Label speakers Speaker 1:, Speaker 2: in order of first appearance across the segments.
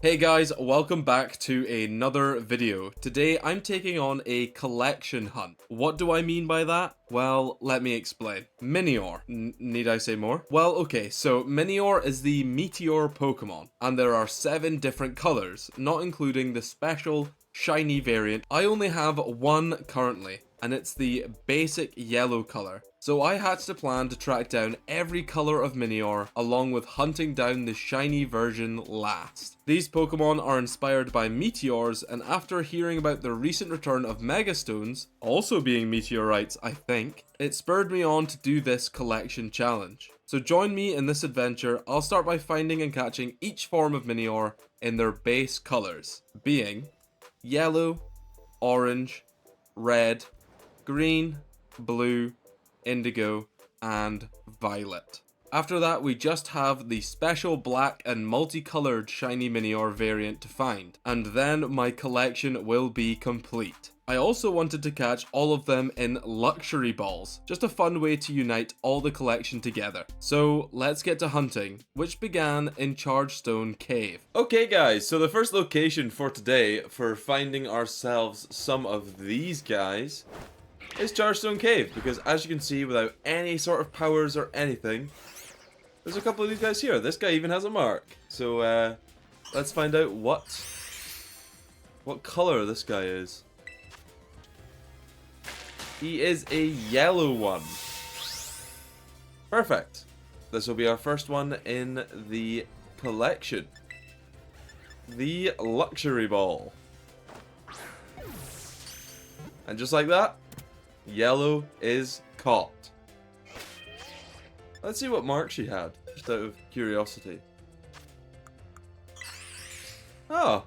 Speaker 1: Hey guys, welcome back to another video. Today I'm taking on a collection hunt. What do I mean by that? Well, let me explain. Minior. Need I say more? Well, okay, so Minior is the Meteor Pokemon, and there are 7 different colors, not including the special shiny variant. I only have one currently, and it's the basic yellow color. So I hatched a plan to track down every color of Minior, along with hunting down the shiny version last. These Pokemon are inspired by meteors, and after hearing about the recent return of Megastones, also being meteorites I think, it spurred me on to do this collection challenge. So join me in this adventure. I'll start by finding and catching each form of Minior in their base colors, being yellow, orange, red, green, blue, indigo, and violet. After that, we just have the special black and multicolored shiny Minior variant to find, and then my collection will be complete. I also wanted to catch all of them in luxury balls, just a fun way to unite all the collection together. So let's get to hunting, which began in Chargestone Cave. Okay guys, so the first location for today for finding ourselves some of these guys is Chargestone Cave, because as you can see, without any sort of powers or anything, there's a couple of these guys here. This guy even has a mark. So let's find out what color this guy is. He is a yellow one. Perfect. This will be our first one in the collection. The luxury ball. And just like that, yellow is caught. Let's see what mark she had, just out of curiosity. Oh,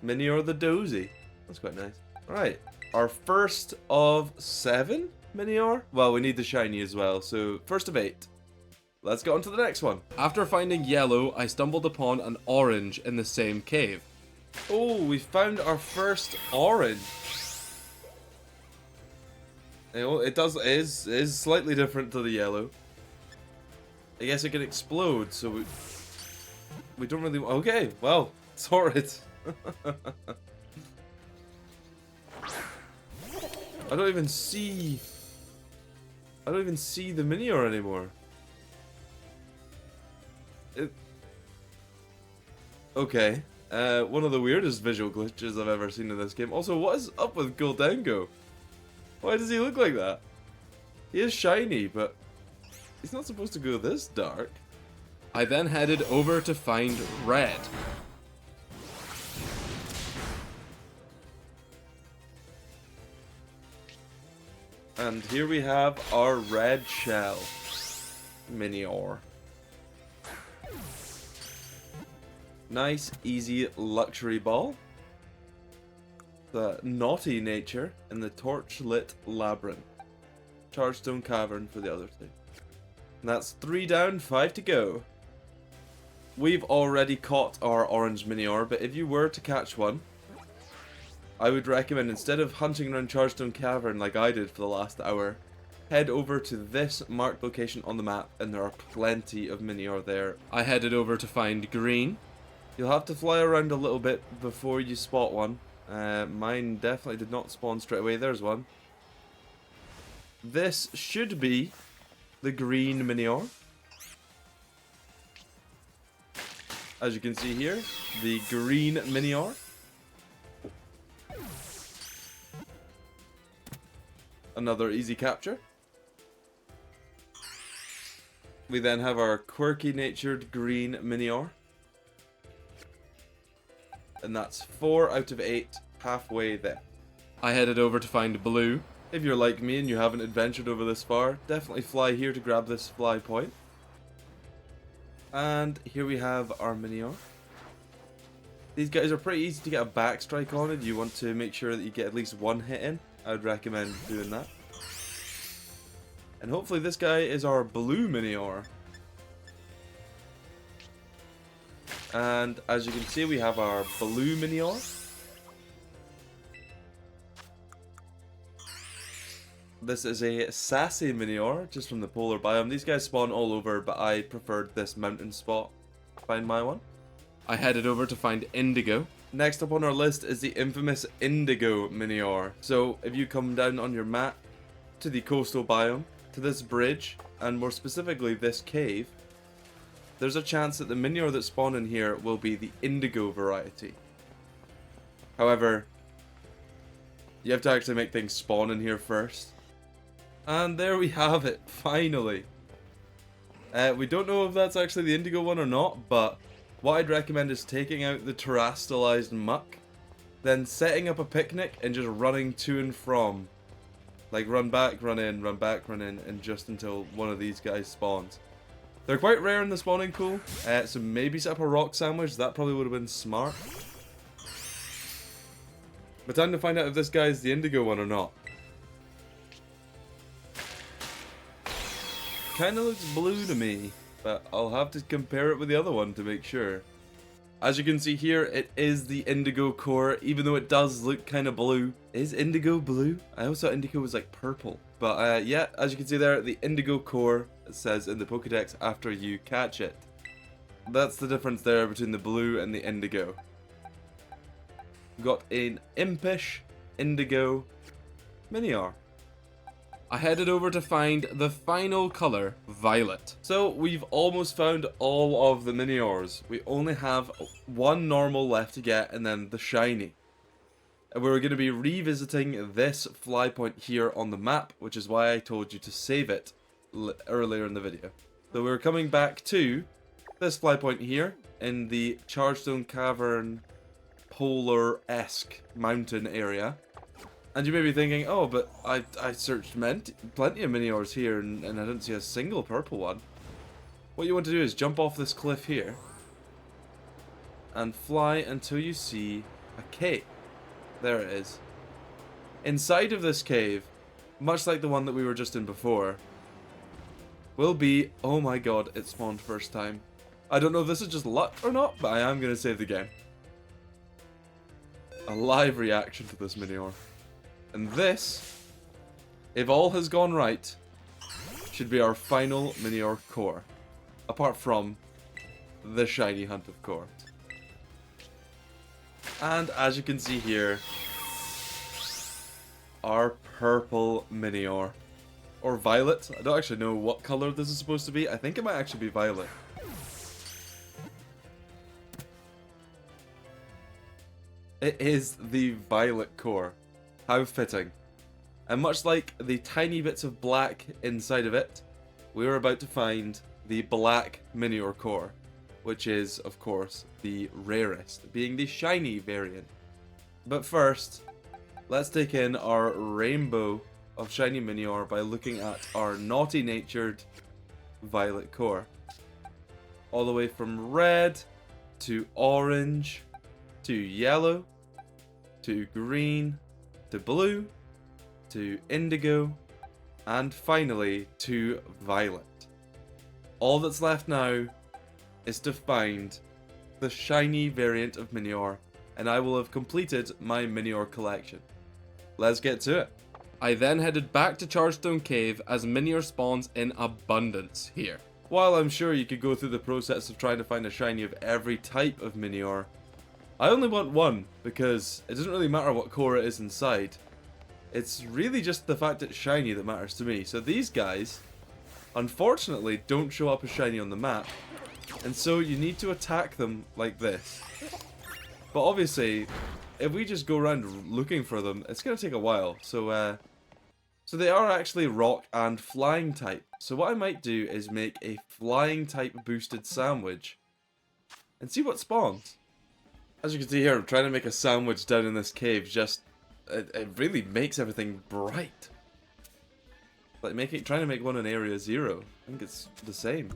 Speaker 1: Minior the Dozy. That's quite nice. Alright, our first of 7 Minior? Well, we need the shiny as well, so first of 8. Let's get on to the next one. After finding yellow, I stumbled upon an orange in the same cave. Oh, we found our first orange. It is slightly different to the yellow. I guess it can explode, so we don't really. Okay, well, sorted. I don't even see the Minior anymore. Okay. One of the weirdest visual glitches I've ever seen in this game. Also, what is up with Goldango? Why does he look like that? He is shiny, but he's not supposed to go this dark. I then headed over to find Red. And here we have our red shell Minior. Nice, easy luxury ball. The naughty nature in the torch-lit labyrinth. Chargestone Cavern for the other 2. And that's 3 down, 5 to go. We've already caught our orange Minior, but if you were to catch one, I would recommend, instead of hunting around Chargestone Cavern like I did for the last hour, head over to this marked location on the map, and there are plenty of Minior there. I headed over to find green. You'll have to fly around a little bit before you spot one. Mine definitely did not spawn straight away. There's one. This should be the green Minior. As you can see here, the green Minior. Another easy capture. We then have our quirky natured green Minior. And that's 4 out of 8, halfway there. I headed over to find blue. If you're like me and you haven't adventured over this far, definitely fly here to grab this fly point. And here we have our Minior. These guys are pretty easy to get a back strike on if you want to make sure that you get at least one hit in. I would recommend doing that. And hopefully this guy is our blue Minior. And as you can see, we have our blue Minior. This is a sassy Minior, just from the polar biome. These guys spawn all over, but I preferred this mountain spot to find my one. I headed over to find indigo. Next up on our list is the infamous indigo Minior. So if you come down on your map to the coastal biome, to this bridge, and more specifically this cave, there's a chance that the Minior that spawn in here will be the indigo variety. However, you have to actually make things spawn in here first. And there we have it, finally. We don't know if that's actually the indigo one or not, but what I'd recommend is taking out the terastallized muck, then setting up a picnic and just running to and from. Like run back, run in, run back, run in, and just until one of these guys spawns. They're quite rare in the spawning pool, so maybe set up a rock sandwich, that probably would have been smart. But time to find out if this guy is the indigo one or not. Kinda looks blue to me, but I'll have to compare it with the other one to make sure. As you can see here, it is the indigo core, even though it does look kind of blue. Is indigo blue? I always thought indigo was like purple. But yeah, as you can see there, the indigo core, it says in the Pokédex after you catch it. That's the difference there between the blue and the indigo. We've got an impish indigo Minior. I headed over to find the final color, violet. So we've almost found all of the Miniors. We only have one normal left to get and then the shiny. And we're going to be revisiting this fly point here on the map, which is why I told you to save it earlier in the video. So we're coming back to this fly point here in the Chargestone Cavern polar-esque mountain area. And you may be thinking, oh, but I searched plenty of Miniors here and I didn't see a single purple one. What you want to do is jump off this cliff here and fly until you see a cave. There it is. Inside of this cave, much like the one that we were just in before, will be, oh my god, it spawned first time. I don't know if this is just luck or not, but I am going to save the game. A live reaction to this Minior. And this, if all has gone right, should be our final Minior core. Apart from the shiny hunt, of course. And as you can see here, our purple Minior. Or violet. I don't actually know what color this is supposed to be. I think it might actually be violet. It is the violet core. How fitting. And much like the tiny bits of black inside of it, we are about to find the black Minior core, which is, of course, the rarest, being the shiny variant. But first, let's take in our rainbow of shiny Minior by looking at our naughty-natured violet core. All the way from red, to orange, to yellow, to green, to blue, to indigo, and finally to violet. All that's left now is to find the shiny variant of Minior, and I will have completed my Minior collection. Let's get to it. I then headed back to Chargestone Cave as Minior spawns in abundance here. While I'm sure you could go through the process of trying to find a shiny of every type of Minior, I only want one, because it doesn't really matter what core it is inside. It's really just the fact it's shiny that matters to me. So these guys, unfortunately, don't show up as shiny on the map, and so you need to attack them like this. But obviously, if we just go around looking for them, it's going to take a while. So they are actually rock and flying type. So what I might do is make a flying type boosted sandwich and see what spawns. As you can see here, I'm trying to make a sandwich down in this cave. Just, it really makes everything bright. Like trying to make one in Area 0. I think it's the same.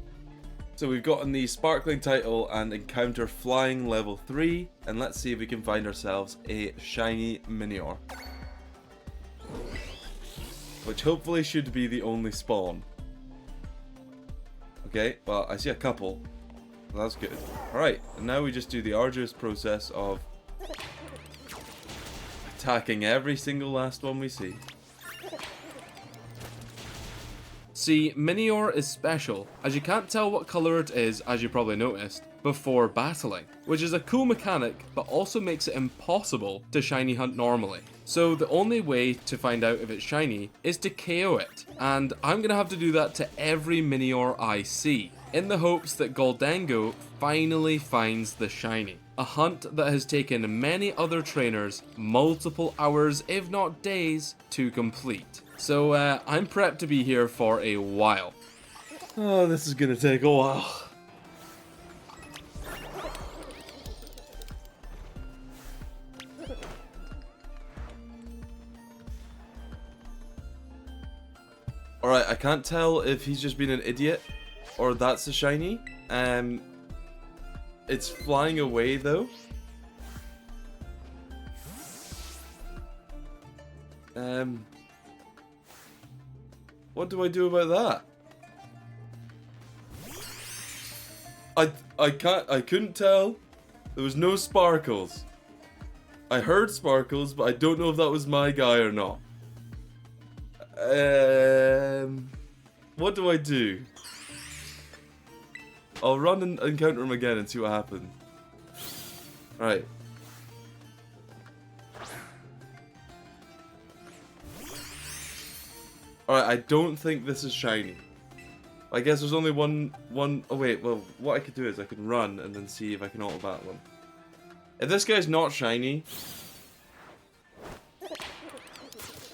Speaker 1: So we've gotten the sparkling title and encounter flying level 3. And let's see if we can find ourselves a shiny Minior. Which hopefully should be the only spawn. Okay, well, I see a couple. Well, that's good. Alright, and now we just do the arduous process of attacking every single last one we see. See, Minior is special, as you can't tell what colour it is, as you probably noticed, before battling, which is a cool mechanic, but also makes it impossible to shiny hunt normally. So the only way to find out if it's shiny is to KO it, and I'm gonna have to do that to every Minior I see, in the hopes that Goldango finally finds the shiny. A hunt that has taken many other trainers multiple hours, if not days, to complete. So I'm prepped to be here for a while. Oh, this is gonna take a while. Alright, I can't tell if he's just been an idiot or that's a shiny. It's flying away though. What do I do about that? I couldn't tell. There was no sparkles. I heard sparkles, but I don't know if that was my guy or not. What do I do? I'll run and encounter him again and see what happens. Right. Alright, I don't think this is shiny. I guess there's only one... Oh wait, well, what I could do is I could run and then see if I can auto battle him. If this guy's not shiny...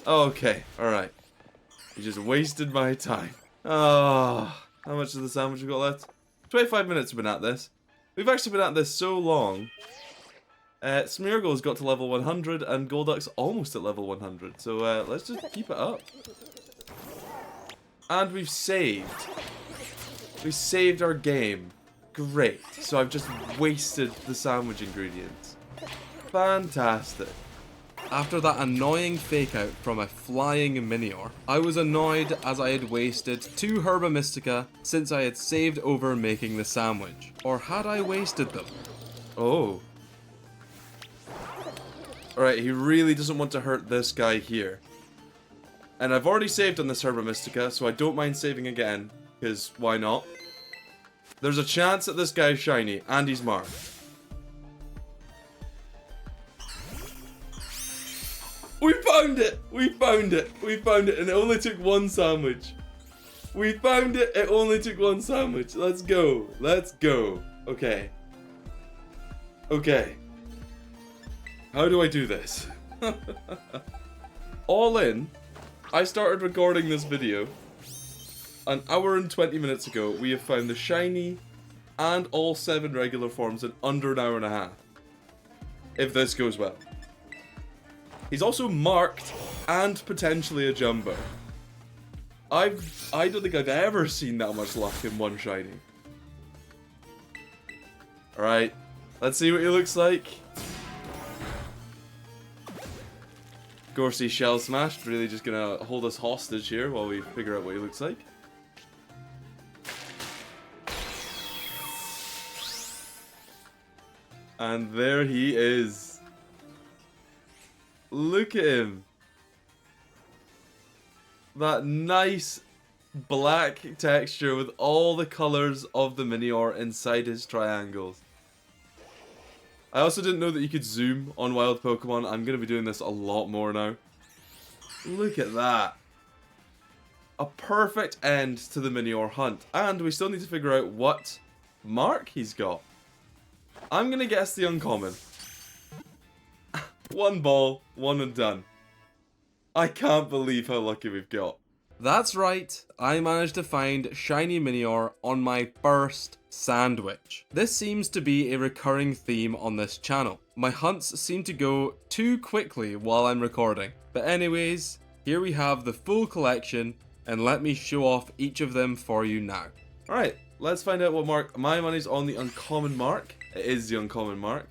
Speaker 1: Oh, okay, alright. You just wasted my time. Oh, how much of the sandwich we got left? 25 minutes we've been at this. We've actually been at this so long. Smeargle's got to level 100 and Golduck's almost at level 100. So let's just keep it up. And we've saved. We saved our game. Great. So I've just wasted the sandwich ingredients. Fantastic. After that annoying fake out from a flying Minior, I was annoyed as I had wasted 2 Herba Mystica since I had saved over making the sandwich. Or had I wasted them? Oh. Alright, he really doesn't want to hurt this guy here. And I've already saved on this Herba Mystica, so I don't mind saving again, because why not? There's a chance that this guy's shiny, and he's marked. We found it! We found it! We found it, and it only took 1 sandwich. We found it, it only took 1 sandwich. Let's go. Let's go. Okay. Okay. How do I do this? All in, I started recording this video. An hour and 20 minutes ago, we have found the shiny and all 7 regular forms in under an hour and a half. If this goes well. He's also marked and potentially a jumbo. I don't think I've ever seen that much luck in one shiny. Alright, let's see what he looks like. Gorsey Shell Smashed, really just gonna hold us hostage here while we figure out what he looks like. And there he is. Look at him. That nice black texture with all the colours of the Minior inside his triangles. I also didn't know that you could zoom on wild Pokemon. I'm going to be doing this a lot more now. Look at that. A perfect end to the Minior hunt. And we still need to figure out what mark he's got. I'm going to guess the uncommon. 1 ball, 1 and done. I can't believe how lucky we've got. That's right, I managed to find shiny Minior on my first sandwich. This seems to be a recurring theme on this channel. My hunts seem to go too quickly while I'm recording. But anyways, here we have the full collection, and let me show off each of them for you now. Alright, let's find out what mark. My money's on the uncommon mark. It is the uncommon mark.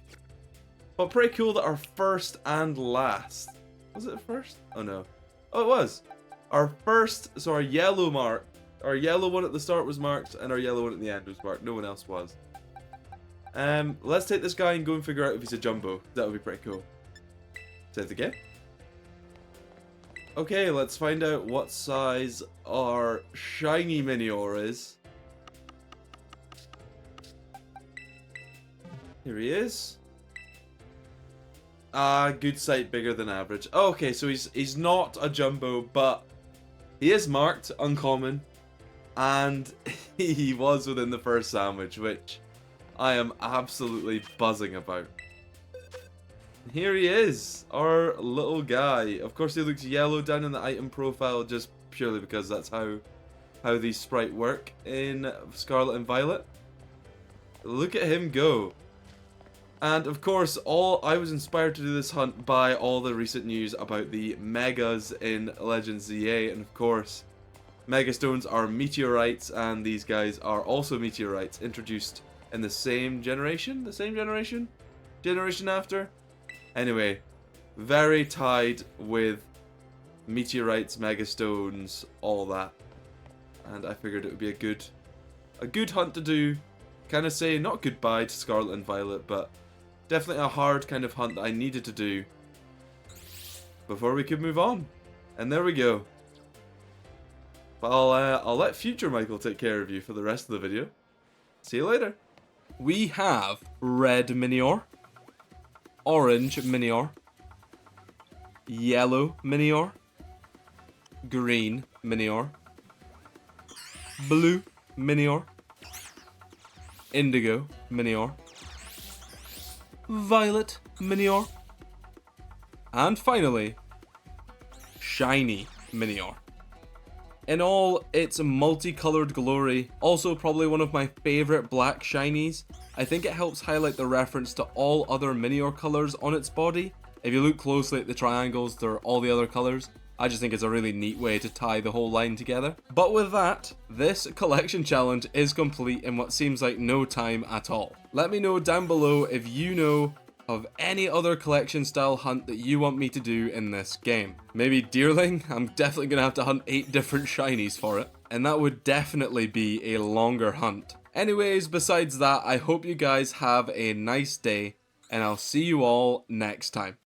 Speaker 1: But pretty cool that our first and last... Was it first? Oh no. Oh, it was. Our first... So our yellow mark... Our yellow one at the start was marked, and our yellow one at the end was marked. No one else was. Let's take this guy and go and figure out if he's a jumbo. That would be pretty cool. Save the game. Okay, let's find out what size our shiny Minior is. Here he is. Good sight, bigger than average. Okay, so he's not a jumbo, but he is marked uncommon, and he was within the first sandwich, which I am absolutely buzzing about. Here he is, our little guy. Of course, he looks yellow down in the item profile, just purely because that's how these sprites work in Scarlet and Violet. Look at him go. And of course, I was inspired to do this hunt by all the recent news about the megas in Legends ZA, and of course, Megastones are meteorites, and these guys are also meteorites, introduced in the same generation? The same generation? Generation after? Anyway, very tied with meteorites, Megastones, all that. And I figured it would be a good hunt to do. Kind of say not goodbye to Scarlet and Violet, but definitely a hard kind of hunt that I needed to do before we could move on. And there we go. But I'll let future Michael take care of you for the rest of the video. See you later. We have red Minior, orange Minior, yellow Minior, green Minior, blue Minior, indigo Minior, violet Minior, and finally, shiny Minior. In all its multicolored glory, also probably one of my favorite black shinies. I think it helps highlight the reference to all other Minior colors on its body. If you look closely at the triangles, they're all the other colors. I just think it's a really neat way to tie the whole line together. But with that, this collection challenge is complete in what seems like no time at all. Let me know down below if you know of any other collection style hunt that you want me to do in this game. Maybe Deerling? I'm definitely gonna have to hunt 8 different shinies for it, and that would definitely be a longer hunt. Anyways, besides that, I hope you guys have a nice day, and I'll see you all next time.